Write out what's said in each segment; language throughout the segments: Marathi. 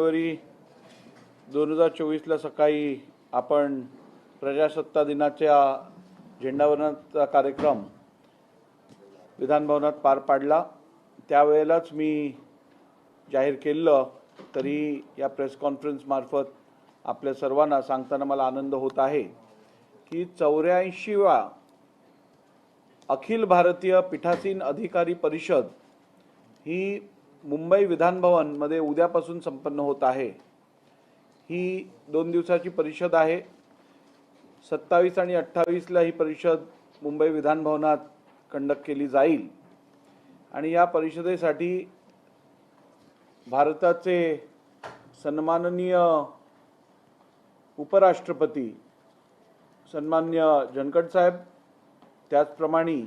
जानेवारी 2024ला सकाळी आपण प्रजासत्ताक दिनाच्या झेंडावंदनाचा कार्यक्रम विधानभवनात पार पाडला। त्यावेळेलाच मी जाहीर केलं, तरी या प्रेस कॉन्फरन्स मार्फत आपल्या सर्वांना सांगताना मला आनंद होत आहे की 84वा अखिल भारतीय पीठासीन अधिकारी परिषद ही मुंबई विधानभवन मध्ये उद्यापासून संपन्न होत आहे। ही 2 दिवसाची परिषद आहे। 27 आणि 28ला ही परिषद मुंबई विधानभवनात कंडक्ट केली जाईल आणि या परिषदेसाठी भारताचे सन्माननीय उपराष्ट्रपती सन्माननीय जनकड साहेब, त्याचप्रमाणे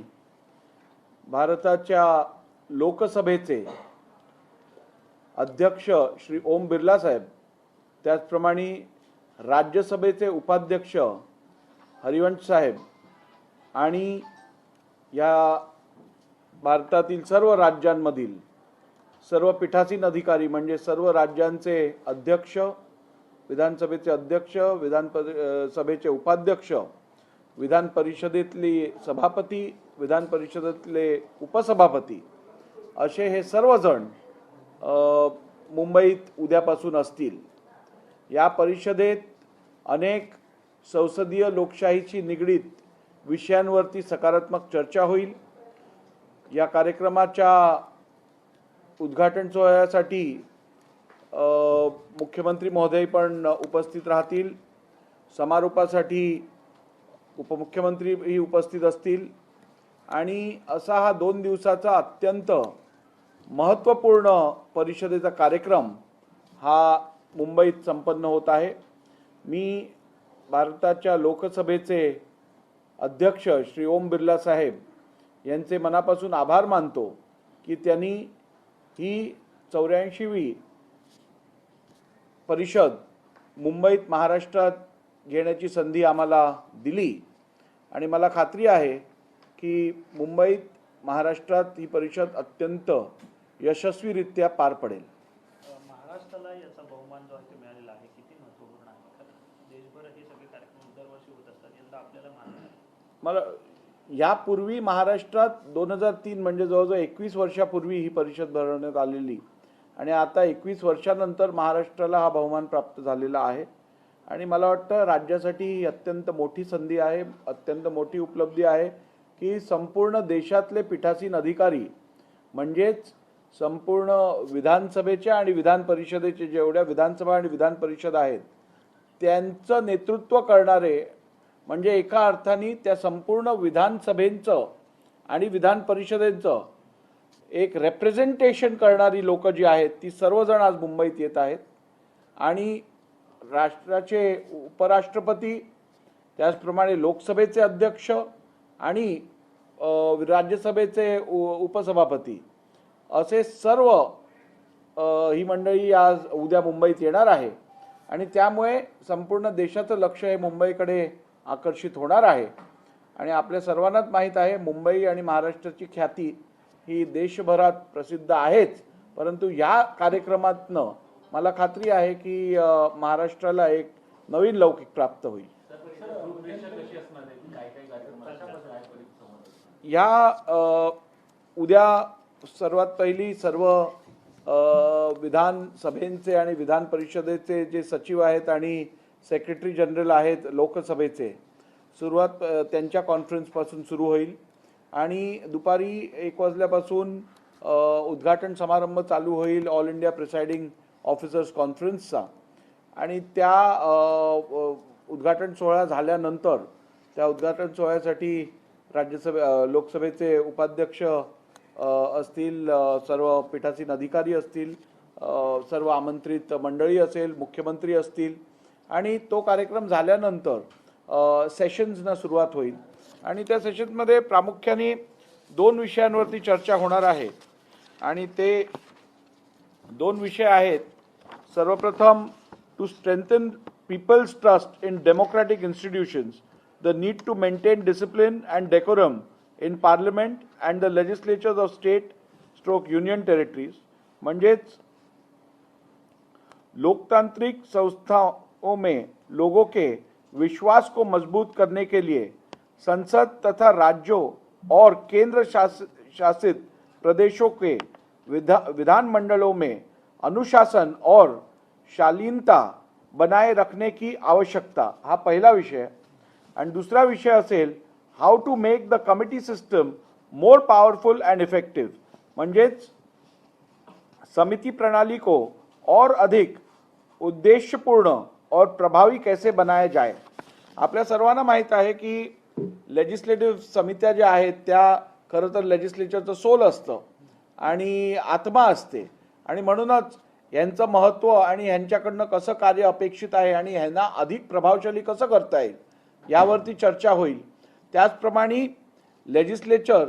भारताच्या लोकसभेचे अध्यक्ष श्री ओम बिर्ला साहेब, त्याचप्रमाणे राज्यसभेचे उपाध्यक्ष हरिवंश साहेब आणि या भारतातील सर्व राज्यांमधील सर्व पीठासीन अधिकारी म्हणजे सर्व राज्यांचे अध्यक्ष, विधानसभेचे अध्यक्ष, विधानसभेचे उपाध्यक्ष, विधान परिषदेतले सभापती, विधान परिषदेतले उपसभापती असे हे सर्वजण मुंबईत उद्यापासून असतील। या परिषदेत अनेक संसदीय लोकशाहीशी निगडीत विषयांवरती सकारात्मक चर्चा होईल। या कार्यक्रमाच्या उद्घाटन सोहळ्यासाठी मुख्यमंत्री महोदय पण उपस्थित राहतील। समारोपासाठी उपमुख्यमंत्री उपस्थित असतील आणि असा हा 2 दिवसाचा अत्यंत महत्त्वपूर्ण परिषदेचा कार्यक्रम हा मुंबईत संपन्न होत आहे। मी भारताच्या लोकसभेचे अध्यक्ष श्री ओम बिर्ला साहेब यांचे मनापासून आभार मानतो की त्यांनी ही 84वी परिषद मुंबईत महाराष्ट्रात घेण्याची संधी आम्हाला दिली आणि मला खात्री आहे की मुंबईत महाराष्ट्रात ही परिषद अत्यंत यशस्वीरित्या पार पडेल। महाराष्ट्राला याचा बहुमान जो आहे मिळालेला आहे किती महत्त्वपूर्ण आहे? देशभर हे सगळे कार्यक्रम दरवर्षी होत असतात, यंदा आपल्याला मान्य आहे? मला यापूर्वी महाराष्ट्रात 2003 म्हणजे जवळजवळ 21 वर्षापूर्वी ही परिषद भरवण्यात आलेली आणि आता 21 वर्षानंतर महाराष्ट्राला हा बहुमान प्राप्त झालेला आहे आणि मला वाटतं राज्यासाठी ही अत्यंत मोठी संधी आहे, अत्यंत मोठी उपलब्धी आहे की संपूर्ण देशातले पीठासीन अधिकारी म्हणजेच संपूर्ण विधानसभेचे आणि विधान परिषदेचे जेवढ्या विधानसभा आणि विधान परिषद आहेत त्यांचं नेतृत्व करणारे म्हणजे एका अर्थाने त्या संपूर्ण विधानसभेचं आणि विधान परिषदेचं एक रिप्रेझेंटेशन करणारी लोक जी आहेत ती सर्वजण आज मुंबईत येत आहेत आणि राष्ट्राचे उपराष्ट्रपती, त्याचप्रमाणे लोकसभेचे अध्यक्ष आणि राज्यसभेचे उपसभापती असे सर्व ही मंडळी आज उद्या मुंबईत येणार आहे आणि त्यामुळे संपूर्ण देशाचं लक्ष हे मुंबईकडे आकर्षित होणार आहे आणि आपल्या सर्वांनाच माहीत आहे मुंबई आणि महाराष्ट्राची ख्याती ही देशभरात प्रसिद्ध आहेच, परंतु या कार्यक्रमातनं मला खात्री आहे की महाराष्ट्राला एक नवीन लौकिक प्राप्त होईल। या उद्या सर्वात पहिली सर्व विधानसभेचे आणि विधान परिषदेचे जे सचिव आहेत आणि सेक्रेटरी जनरल आहेत लोकसभेचे, सुरुवात त्यांच्या कॉन्फरन्सपासून सुरू होईल आणि दुपारी 1 वाजल्यापासून उद्घाटन समारंभ चालू होईल ऑल इंडिया प्रिसाइडिंग ऑफिसर्स कॉन्फरन्सचा आणि त्या उद्घाटन सोहळा झाल्यानंतर त्या उद्घाटन सोहळ्यासाठी लोकसभेचे उपाध्यक्ष असतील, सर्व पीठासीन अधिकारी असतील, सर्व आमंत्रित मंडळी असेल, मुख्यमंत्री असतील आणि तो कार्यक्रम झाल्यानंतर सेशन्सना सुरुवात होईल आणि त्या सेशन्समध्ये प्रामुख्याने 2 विषयांवरती चर्चा होणार आहे आणि ते 2 विषय आहेत। सर्वप्रथम to strengthen people's trust in democratic institutions, the need to maintain discipline and decorum in Parliament and the legislatures of state/union territories, म्हणजेच लोकतांत्रिक संस्थाओं में लोगों के विश्वास को मजबूत करने के लिए संसद तथा राज्यों और केंद्र शासित प्रदेशों के विधानमंडलों में अनुशासन और शालीनता बनाए रखने की आवश्यकता, हा पहिला विषय. आणि दुसरा विषय असेल how to make the committee system more powerful and effective, म्हणजेच समिति प्रणाली को और अधिक उद्देश्यपूर्ण और प्रभावी कैसे बनाया जाए. आपल्या सर्वांना माहीत आहे की लेजिस्लेटिव्ह समित्या ज्या आहेत त्या खरं तर लेजिस्लेचरचं सोल असतं आणि आत्मा असते आणि म्हणूनच यांचं महत्त्व आणि यांच्याकडनं कसं कार्य अपेक्षित आहे आणि ह्यांना अधिक प्रभावशाली कसं करता येईल यावरती चर्चा होईल. त्याचप्रमाणे लेजिस्लेचर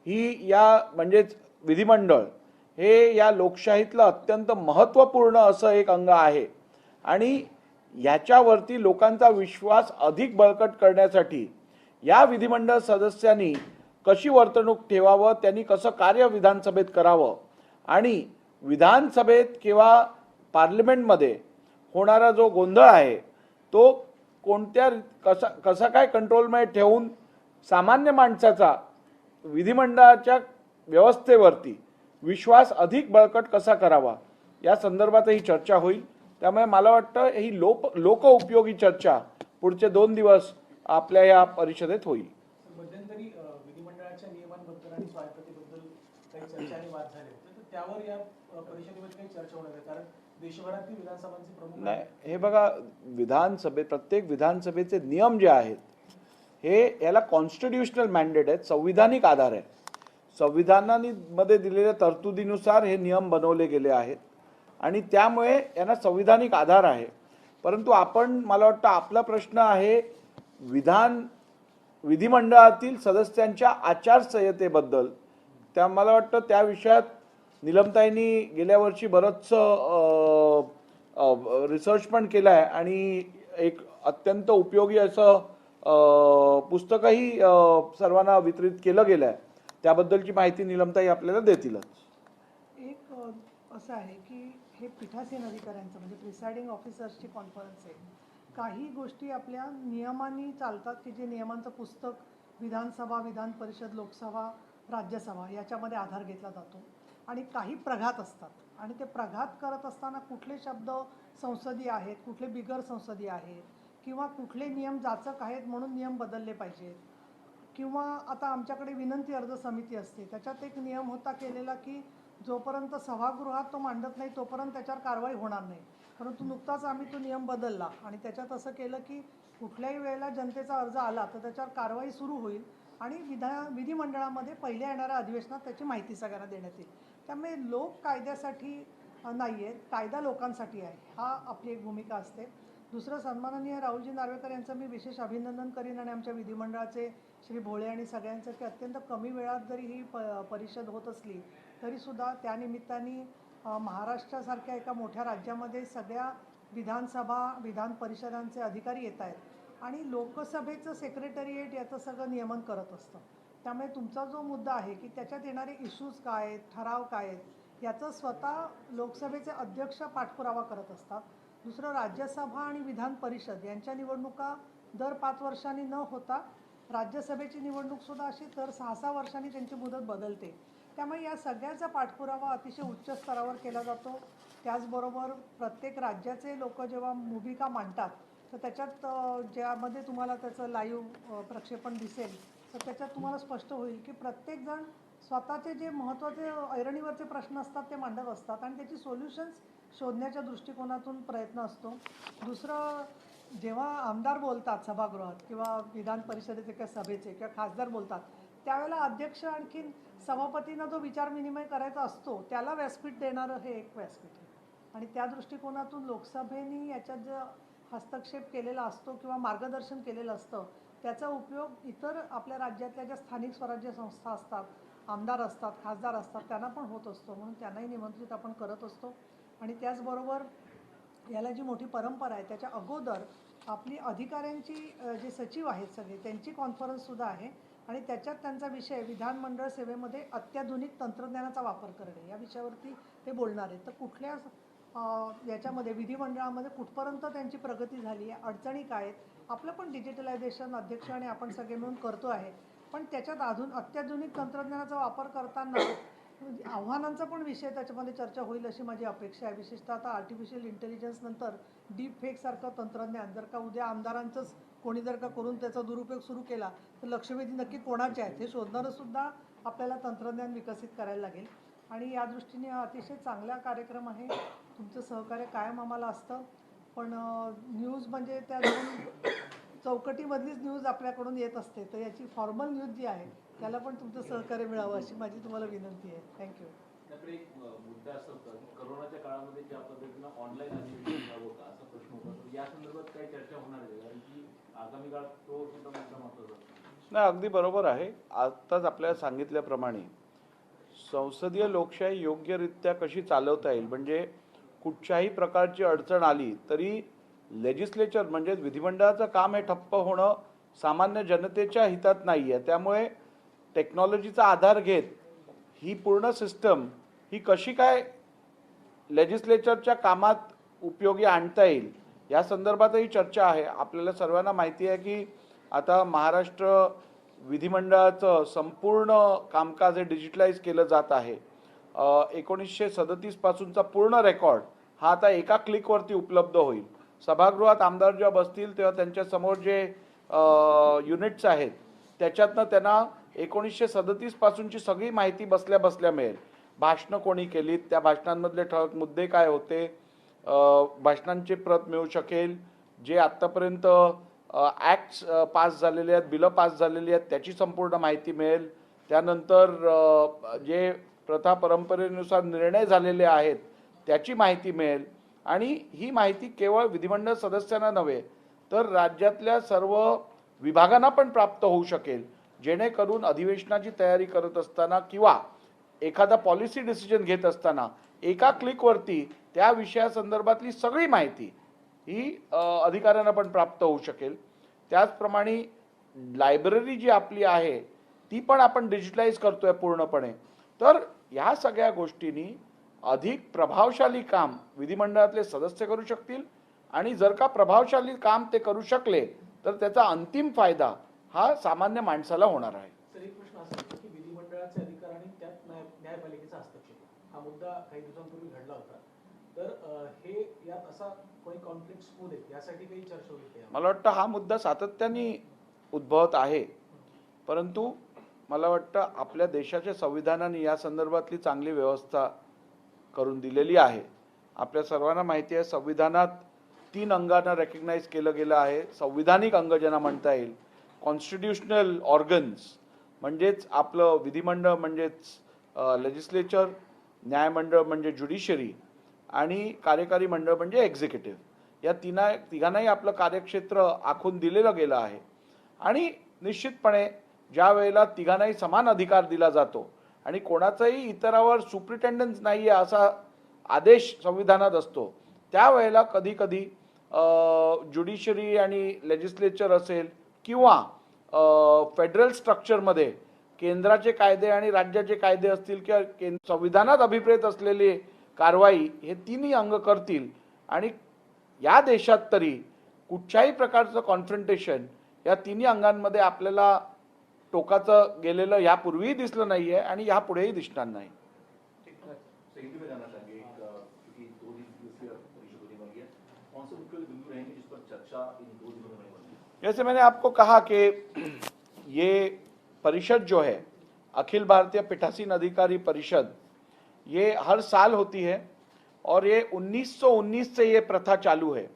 ही या म्हणजेच विधिमंडळ हे या लोकशाहीतलं अत्यंत महत्त्वपूर्ण असं एक अंग आहे आणि याच्यावरती लोकांचा विश्वास अधिक बळकट करण्यासाठी या विधिमंडळ सदस्यांनी कशी वर्तणूक ठेवावं, त्यांनी कसं कार्य विधानसभेत करावं आणि विधानसभेत किंवा पार्लमेंटमध्ये होणारा जो गोंधळ आहे तो कोणत्या कसा काय कंट्रोलमध्ये ठेवून सामान्य माणसाचा विधिमंडळाच्या व्यवस्थेवरती विश्वास अधिक बळकट कसा करावा या संदर्भातही चर्चा होईल. त्यामुळे मला वाटतं ही लोकउपयोगी चर्चा पुढचे 2 दिवस आपल्या या परिषदेत होईल. मध्यंतरी विधिमंडळाच्या नियमांबद्दल आणि स्वायत्ततेबद्दल काही चर्चा आणि वाद झाले होते, तर त्यावर या परिषदेमध्ये काही चर्चा होणार आहे? कारण देशभरातील विधानसभांचे प्रमुख नाही, हे बघा, प्रत्येक विधानसभेचे नियम जे आहेत हे याला कॉन्स्टिट्यूशनल मॅन्डेट आहेत, संविधानिक आधार आहे. संविधानामध्ये दिलेल्या तरतुदीनुसार हे नियम बनवले गेले आहेत आणि त्यामुळे यांना संविधानिक आधार आहे. परंतु मला वाटतं आपला प्रश्न आहे विधिमंडळातील सदस्यांच्या आचारसंहितेबद्दल. मला वाटतं त्या विषयात निलमताईंनी गेल्या वर्षी बरंचसं रिसर्च पण केलं आहे आणि एक अत्यंत उपयोगी असं पुस्तकही सर्वांना वितरित केलं गेलं आहे. त्याबद्दलची माहिती निलमताई आपल्याला देतीलच. एक असं आहे की हे पीठासीन अधिकाऱ्यांचं म्हणजे प्रिसाइडिंग ऑफिसर्सची कॉन्फरन्स आहे. काही गोष्टी आपल्या नियमांनी चालतात की जे नियमांचं पुस्तक विधानसभा, विधान परिषद, लोकसभा, राज्यसभा याच्यामध्ये आधार घेतला जातो आणि काही प्रघात असतात आणि ते प्रघात करत असताना कुठले शब्द संसदीय आहेत, कुठले बिगर संसदीय आहेत किंवा कुठले नियम जाचक आहेत म्हणून नियम बदलले पाहिजेत किंवा आता आमच्याकडे विनंती अर्ज समिती असते, त्याच्यात एक नियम होता केलेला की जोपर्यंत सभागृहात तो मांडत नाही तोपर्यंत त्याच्यावर कारवाई होणार नाही. परंतु नुकताच आम्ही तो नियम बदलला आणि त्याच्यात असं केलं की कुठल्याही वेळेला जनतेचा अर्ज आला तर त्याच्यावर कारवाई सुरू होईल आणि विधिमंडळामध्ये पहिल्या येणाऱ्या अधिवेशनात त्याची माहिती सगळ्यांना देण्यात येईल. त्यामुळे लोक कायद्यासाठी नाही आहेत, कायदा लोकांसाठी आहे, हा आपली एक भूमिका असते. दुसरं, सन्माननीय राहुलजी नार्वेकर यांचं मी विशेष अभिनंदन करीन आणि आमच्या विधिमंडळाचे श्री भोळे आणि सगळ्यांचं की अत्यंत कमी वेळात जरी ही परिषद होत असली तरीसुद्धा त्यानिमित्ताने महाराष्ट्रासारख्या एका मोठ्या राज्यामध्ये सगळ्या विधानसभा, विधान परिषदांचे अधिकारी येत आहेत आणि लोकसभेचं सेक्रेटरिएट याचं सगळं नियमन करत असतं. त्यामुळे तुमचा जो मुद्दा आहे की त्याच्यात येणारे इश्यूज काय आहेत, ठराव काय आहेत याचं स्वतः लोकसभेचे अध्यक्ष पाठपुरावा करत असतात. दुसरं, राज्यसभा आणि विधान परिषद यांच्या निवडणुका दर 5 वर्षांनी न होता राज्यसभेची निवडणूकसुद्धा अशी दर 6-6 वर्षांनी त्यांची मुदत बदलते. त्यामुळे या सगळ्याचा पाठपुरावा अतिशय उच्च स्तरावर केला जातो. त्याचबरोबर प्रत्येक राज्याचे लोक जेव्हा भूमिका मांडतात तर त्याच्यात ज्यामध्ये तुम्हाला त्याचं लाईव्ह प्रक्षेपण दिसेल तर त्याच्यात तुम्हाला स्पष्ट होईल की प्रत्येकजण स्वतःचे जे महत्त्वाचे ऐरणीवरचे प्रश्न असतात ते मांडत असतात आणि त्याची सोल्युशन्स शोधण्याच्या दृष्टिकोनातून प्रयत्न असतो. दुसरं, जेव्हा आमदार बोलतात सभागृहात किंवा विधान परिषदेचे किंवा सभेचे किंवा खासदार बोलतात त्यावेळेला अध्यक्ष आणखीन सभापतींना जो विचारविनिमय करायचा असतो त्याला व्यासपीठ देणारं हे एक व्यासपीठ आहे आणि त्या दृष्टिकोनातून लोकसभेने याच्यात जो हस्तक्षेप केलेला असतो किंवा मार्गदर्शन केलेलं असतं त्याचा उपयोग इतर आपल्या राज्यातल्या ज्या स्थानिक स्वराज्य संस्था असतात, आमदार असतात, खासदार असतात त्यांना पण होत असतो. म्हणून त्यांनाही निमंत्रित आपण करत असतो. आणि त्याचबरोबर याला जी मोठी परंपरा आहे त्याच्या अगोदर आपली अधिकाऱ्यांची जे सचिव आहेत सगळे त्यांची कॉन्फरन्ससुद्धा आहे आणि त्याच्यात त्यांचा विषय विधानमंडळ सेवेमध्ये अत्याधुनिक तंत्रज्ञानाचा वापर करणे या विषयावरती ते बोलणार आहेत. तर कुठल्या याच्यामध्ये विधिमंडळामध्ये कुठपर्यंत त्यांची प्रगती झाली आहे, अडचणी काय आहेत. आपलं पण डिजिटलायझेशन अध्यक्ष आणि आपण सगळे मिळून करतो आहे, पण त्याच्यात अत्याधुनिक तंत्रज्ञानाचा वापर करताना आव्हानांचा पण विषय त्याच्यामध्ये चर्चा होईल अशी माझी अपेक्षा आहे. विशेषतः आता आर्टिफिशियल इंटेलिजन्स नंतर डीप फेकसारखं तंत्रज्ञान जर का उद्या आमदारांचंच कोणी जर का करून त्याचा दुरुपयोग सुरू केला तर लक्षवेधी नक्की कोणाचे आहेत हे शोधणारंसुद्धा आपल्याला तंत्रज्ञान विकसित करायला लागेल. आणि या दृष्टीने हा अतिशय चांगला कार्यक्रम आहे. तुमचं सहकार्य कायम आम्हाला असतं, पण न्यूज म्हणजे त्या दोन चौकटीमधलीच न्यूज आपल्याकडून येत असते, तर याची फॉर्मल न्यूज जी आहे त्याला पण तुमचं सहकार्य मिळावं अशी माझी तुम्हाला विनंती आहे. थँक्यू. त्याकडे एक मुद्दा असा होता की करोनाच्या काळामध्ये ज्या पद्धतीनं ऑनलाईन अधिवेशन झालं होतं असा प्रश्न होता, तर या संदर्भात काही चर्चा होणार आहे कारण की आगामी काळात तो सुद्धा मुद्दा महत्त्वाचा आहे. नाही, अगदी बरोबर आहे. आत्ताच आपल्याला सांगितल्याप्रमाणे संसदीय लोकशाही योग्यरित्या कशी चालवता येईल, म्हणजे कुठच्याही प्रकारची अडचण आली तरी लेजिस्लेचर म्हणजे विधिमंडळाचं काम हे ठप्प होणं सामान्य जनतेच्या हितात नाही आहे. त्यामुळे टेक्नॉलॉजीचा आधार घेत ही पूर्ण सिस्टम ही कशी काय लेजिस्लेचरच्या कामात उपयोगी आणता येईल या संदर्भातही चर्चा आहे. आपल्याला सर्वांना माहिती आहे की आता महाराष्ट्र विधिमंडळाचं संपूर्ण कामकाज हे डिजिटलाइज केलं जात आहे. 1937 पासूनचा पूर्ण रेकॉर्ड हा आता एका क्लिकवरती उपलब्ध होईल. सभागृहात आमदार जेव्हा बसतील तेव्हा त्यांच्यासमोर जे युनिट्स आहेत त्याच्यातनं त्यांना 1937 पासूनची सगळी माहिती बसल्या बसल्या मिळेल. भाषणं कोणी केलीत, त्या भाषणांमधले ठळक मुद्दे काय होते, भाषणांची प्रत मिळू शकेल, जे आत्तापर्यंत ॲक्ट्स पास झालेले आहेत, बिलं पास झालेली आहेत त्याची संपूर्ण माहिती मिळेल. त्यानंतर जे प्रथा परंपरेनुसार निर्णय झालेले आहेत त्याची माहिती मिळेल. आणि ही माहिती केवळ विधिमंडळ सदस्यांना नव्हे तर राज्यातल्या सर्व विभागांना पण प्राप्त होऊ शकेल, जेणेकरून अधिवेशनाची तयारी करत असताना किंवा एखादा पॉलिसी डिसिजन घेत असताना एका क्लिकवरती त्या विषयासंदर्भातली सगळी माहिती ही अधिकाऱ्यांना पण प्राप्त होऊ शकेल. त्याचप्रमाणे लायब्ररी जी आपली आहे ती पण आपण डिजिटलाइज करतोय पूर्णपणे. तर ह्या सगळ्या गोष्टींनी अधिक प्रभावशाली काम विधिमंडळातले सदस्य करू शकतील आणि जर का प्रभावशाली काम ते करू शकले तर त्याचा अंतिम फायदा हा सामान्य माणसाला होणार आहे. सर, एक प्रश्न असा आहे की विधिमंडळाचे अधिकार आणि त्यात न्यायपालिकेचा हस्तक्षेप हा मुद्दा काही दिवसांपूर्वी घडला होता, तर हे यात असा कोणी कॉन्फ्लिक्ट होऊ नये यासाठी काही चर्चा होती? मला वाटतं हा मुद्दा सातत्याने उद्भवत आहे, परंतु मला वाटतं आपल्या देशाच्या संविधानाने या संदर्भातली चांगली व्यवस्था करून दिलेली आहे. आपल्या सर्वांना माहिती आहे संविधानात 3 अंगांना रेकग्नाइज केलं गेलं आहे. संविधानिक अंग ज्यांना म्हणता येईल, कॉन्स्टिट्युशनल ऑर्गन्स म्हणजेच आपलं विधिमंडळ म्हणजेच लेजिस्लेचर, न्यायमंडळ म्हणजे ज्युडिशरी आणि कार्यकारी मंडळ म्हणजे एक्झिक्युटिव्ह. या तिघांनाही आपलं कार्यक्षेत्र आखून दिलेलं गेलं आहे. आणि निश्चितपणे ज्या वेळेला तिघांनाही समान अधिकार दिला जातो आणि कोणाचाही इतरावर सुप्रिटेंडन्स नाही आहे असा आदेश संविधानात असतो, त्यावेळेला कधी कधी ज्युडिशरी आणि लेजिस्लेचर असेल किंवा फेडरल स्ट्रक्चरमध्ये केंद्राचे कायदे आणि राज्याचे कायदे असतील किंवा संविधानात अभिप्रेत असलेली कारवाई हे तिन्ही अंग करतील. आणि या देशात तरी कुठच्याही प्रकारचं कॉन्फ्रंटेशन या तिन्ही अंगांमध्ये आपल्याला टोकाचं गेलेलं यापूर्वीही दिसलं नाही आहे आणि यापुढेही दिसणार नाही. संयुक्त में जानना चाहेंगे क्योंकि 2 दिवसीय परिषद होने वाली है, कौन से मुख्य बिंदु रहेंगे जिस पर चर्चा इन 2 दिनों में होने वाली है? जैसे मैंने आपको कहा कि ये परिषद जो है अखिल भारतीय पीठासीन अधिकारी परिषद ये हर साल होती है और ये 1919 से ये प्रथा चालू है,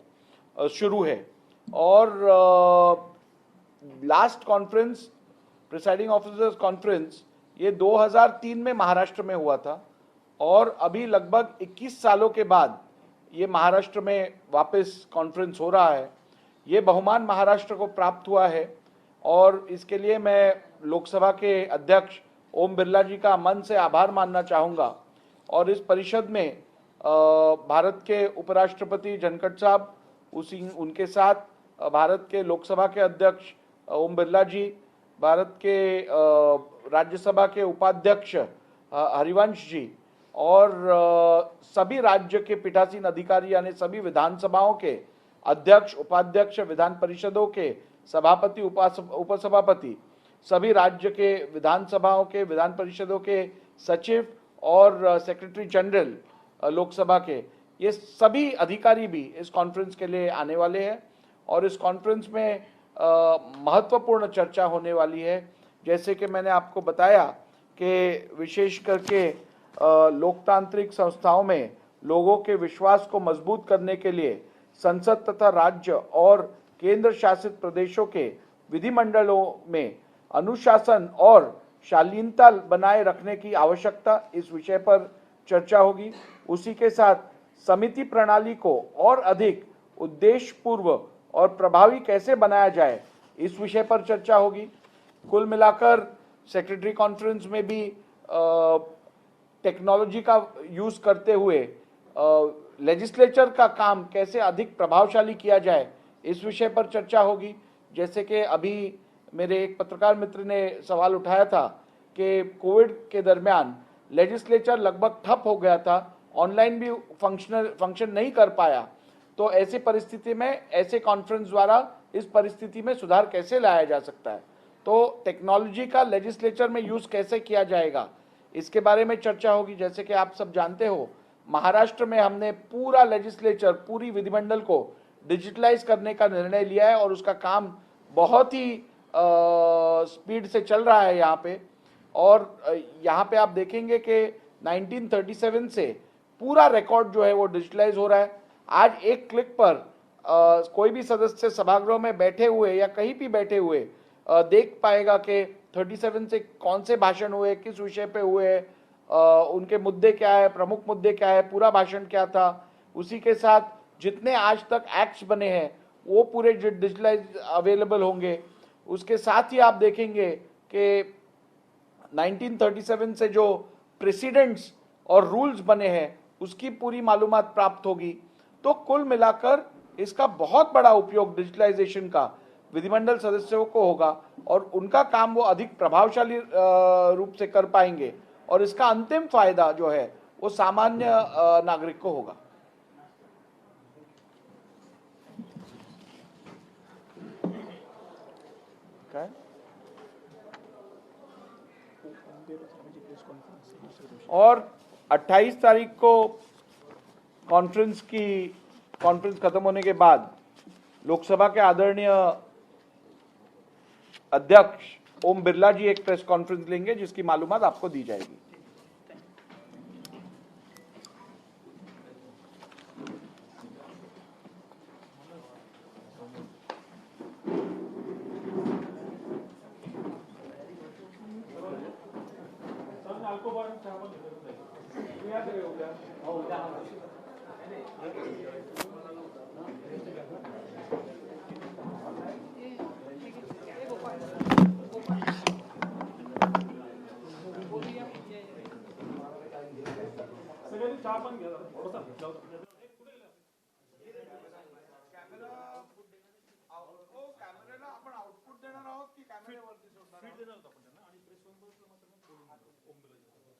शुरू है. और last conference presiding officers conference ये 2003 में महाराष्ट्र में हुआ था और अभी लगभग 21 सालों के बाद ये महाराष्ट्र में वापस कॉन्फ्रेंस हो रहा है. ये बहुमान महाराष्ट्र को प्राप्त हुआ है और इसके लिए मैं लोकसभा के अध्यक्ष ओम बिरला जी का मन से आभार मानना चाहूँगा. और इस परिषद में भारत के उपराष्ट्रपति धनखड़ साहब, उनके साथ भारत के लोकसभा के अध्यक्ष ओम बिरला जी, भारत के राज्यसभा के उपाध्यक्ष हरिवंश जी और सभी राज्य के पीठासीन अधिकारी यानी सभी विधानसभाओं के अध्यक्ष, उपाध्यक्ष, विधान परिषदों के सभापति, उपसभापति, सभी राज्य के विधानसभाओं के, विधान परिषदों के सचिव और सेक्रेटरी जनरल लोकसभा के, ये सभी अधिकारी भी इस कॉन्फ्रेंस के लिए आने वाले हैं और इस कॉन्फ्रेंस में महत्वपूर्ण चर्चा होने वाली है। जैसे कि मैंने आपको बताया कि विशेष करके लोकतांत्रिक संस्थाओं में लोगों के विश्वास को मजबूत करने के लिए संसद तथा राज्य और केंद्र शासित प्रदेशों के विधिमंडलों में अनुशासन और शालीनता बनाए रखने की आवश्यकता, इस विषय पर चर्चा होगी। उसी के साथ समिति प्रणाली को और अधिक उद्देश्यपूर्व और प्रभावी कैसे बनाया जाए, इस विषय पर चर्चा होगी। कुल मिलाकर सेक्रेटरी कॉन्फ्रेंस में भी टेक्नोलॉजी का यूज करते हुए लेजिस्लेचर का काम कैसे अधिक प्रभावशाली किया जाए, इस विषय पर चर्चा होगी। जैसे कि अभी मेरे एक पत्रकार मित्र ने सवाल उठाया था कि कोविड के दरमियान लेजिस्लेचर लगभग ठप हो गया था, ऑनलाइन भी फंक्शन नहीं कर पाया, तो ऐसी परिस्थिति में ऐसे कॉन्फ्रेंस द्वारा इस परिस्थिति में सुधार कैसे लाया जा सकता है, तो टेक्नोलॉजी का लेजिस्लेचर में यूज कैसे किया जाएगा, इसके बारे में चर्चा होगी। जैसे कि आप सब जानते हो, महाराष्ट्र में हमने पूरा लेजिस्लेचर, पूरी विधिमंडल को डिजिटलाइज करने का निर्णय लिया है और उसका काम बहुत ही स्पीड से चल रहा है यहाँ पे। और यहाँ पे आप देखेंगे कि 1937 से पूरा रिकॉर्ड जो है वो डिजिटलाइज हो रहा है। आज एक क्लिक पर कोई भी सदस्य सभागृह में बैठे हुए या कहीं भी बैठे हुए देख पाएगा कि 37 से कौन से भाषण हुए, किस विषय पे हुए, उनके मुद्दे क्या है, प्रमुख मुद्दे क्या है, पूरा भाषण क्या था। उसी के साथ जितने आज तक एक्ट्स बने हैं वो पूरे डिजिटलाइज अवेलेबल होंगे। उसके साथ ही आप देखेंगे कि 1937 से जो प्रेसिडेंट्स और रूल्स बने हैं उसकी पूरी मालूमात प्राप्त होगी। तो कुल मिलाकर इसका बहुत बड़ा उपयोग डिजिटलाइजेशन का विधिमंडल सदस्यों को होगा और उनका काम वो अधिक प्रभावशाली रूप से कर पाएंगे और इसका अंतिम फायदा जो है वो सामान्य नागरिक को होगा। काय? और 28 तारीख को कॉन्फ्रेंस खत्म होने के बाद लोकसभा के आदरणीय अध्यक्ष ओम बिरला जी एक प्रेस कॉन्फ्रेंस लेंगे जिसकी मालूमात आपको दी जाएगी। कॅमेऱ्याला आपण आउटपुट देणार आहोत की कॅमेऱ्यावरती सोडणार आहोत? फीड देणार आहोत आपण त्यांना आणि प्रेस कॉन्फरन्सला मात्र बोलून ओम बिर्ला जी.